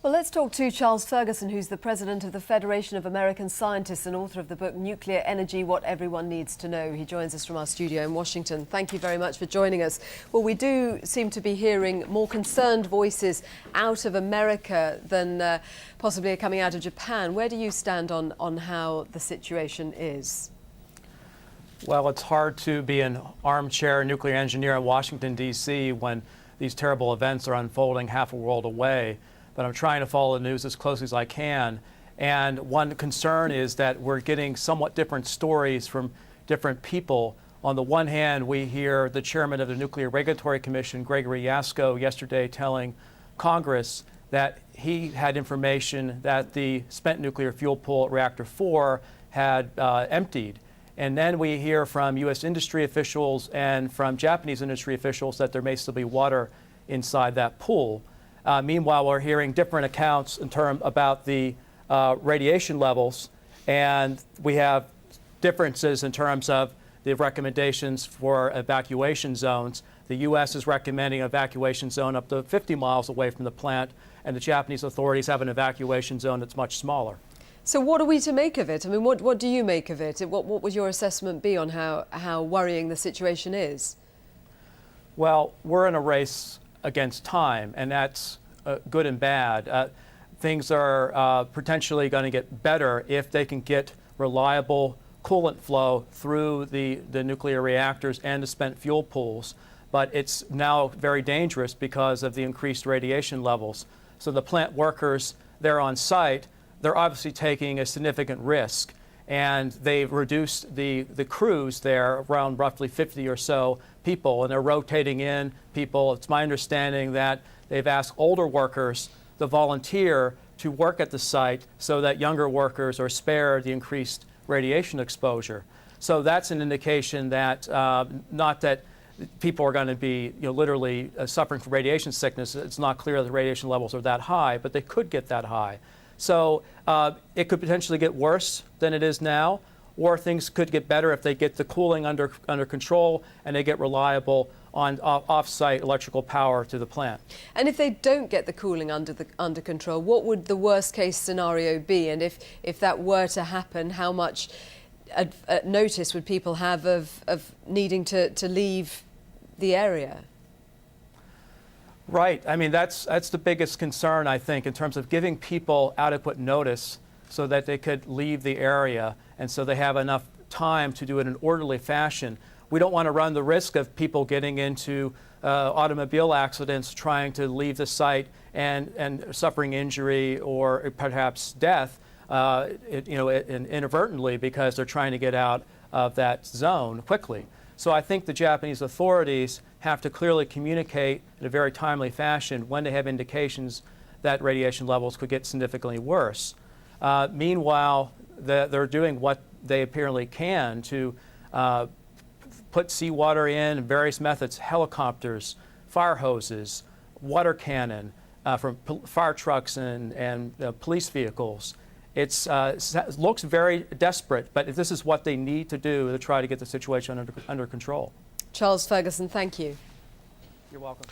Well, let's talk to Charles Ferguson, who's the president of the Federation of American Scientists and author of the book Nuclear Energy, What Everyone Needs to Know. He joins us from our studio in Washington. Thank you very much for joining us. Well, we do seem to be hearing more concerned voices out of America than possibly are coming out of Japan. Where do you stand on how the situation is? Well, it's hard to be an armchair nuclear engineer in Washington, D.C. when these terrible events are unfolding half a world away. But I'm trying to follow the news as closely as I can. And one concern is that we're getting somewhat different stories from different people. On the one hand, we hear the chairman of the Nuclear Regulatory Commission, Gregory Yasko, yesterday telling Congress that he had information that the spent nuclear fuel pool at Reactor 4 had emptied. And then we hear from U.S. industry officials and from Japanese industry officials that there may still be water inside that pool. Meanwhile, we're hearing different accounts about the radiation levels, and we have differences in terms of the recommendations for evacuation zones. The U.S. is recommending an evacuation zone up to 50 miles away from the plant, and the Japanese authorities have an evacuation zone that's much smaller. So what are we to make of it? I mean, what do you make of it? What would your assessment be on how worrying the situation is? Well, we're in a race against time, and that's good and bad. Things are potentially going to get better if they can get reliable coolant flow through the nuclear reactors and the spent fuel pools. But it's now very dangerous because of the increased radiation levels. So the plant workers there on site, they're obviously taking a significant risk. And they've reduced the crews there around roughly 50 or so people, and they're rotating in people. It's my understanding that they've asked older workers to volunteer to work at the site so that younger workers are spared the increased radiation exposure. So that's an indication that not that people are going to be literally suffering from radiation sickness. It's not clear that the radiation levels are that high, but they could get that high. So it could potentially get worse than it is now, or things could get better if they get the cooling under control and they get reliable off-site electrical power to the plant. And if they don't get the cooling under control, what would the worst case scenario be? And if that were to happen, how much notice would people have of needing to leave the area? Right. I mean, that's the biggest concern, I think, in terms of giving people adequate notice so that they could leave the area and so they have enough time to do it in an orderly fashion. We don't want to run the risk of people getting into automobile accidents trying to leave the site and suffering injury or perhaps death inadvertently because they're trying to get out of that zone quickly. So I think the Japanese authorities have to clearly communicate in a very timely fashion when they have indications that radiation levels could get significantly worse. Meanwhile, they're doing what they apparently can to put seawater in various methods, helicopters, fire hoses, water cannon from fire trucks and police vehicles. It looks very desperate, but this is what they need to do to try to get the situation under control. Charles Ferguson, thank you. You're welcome.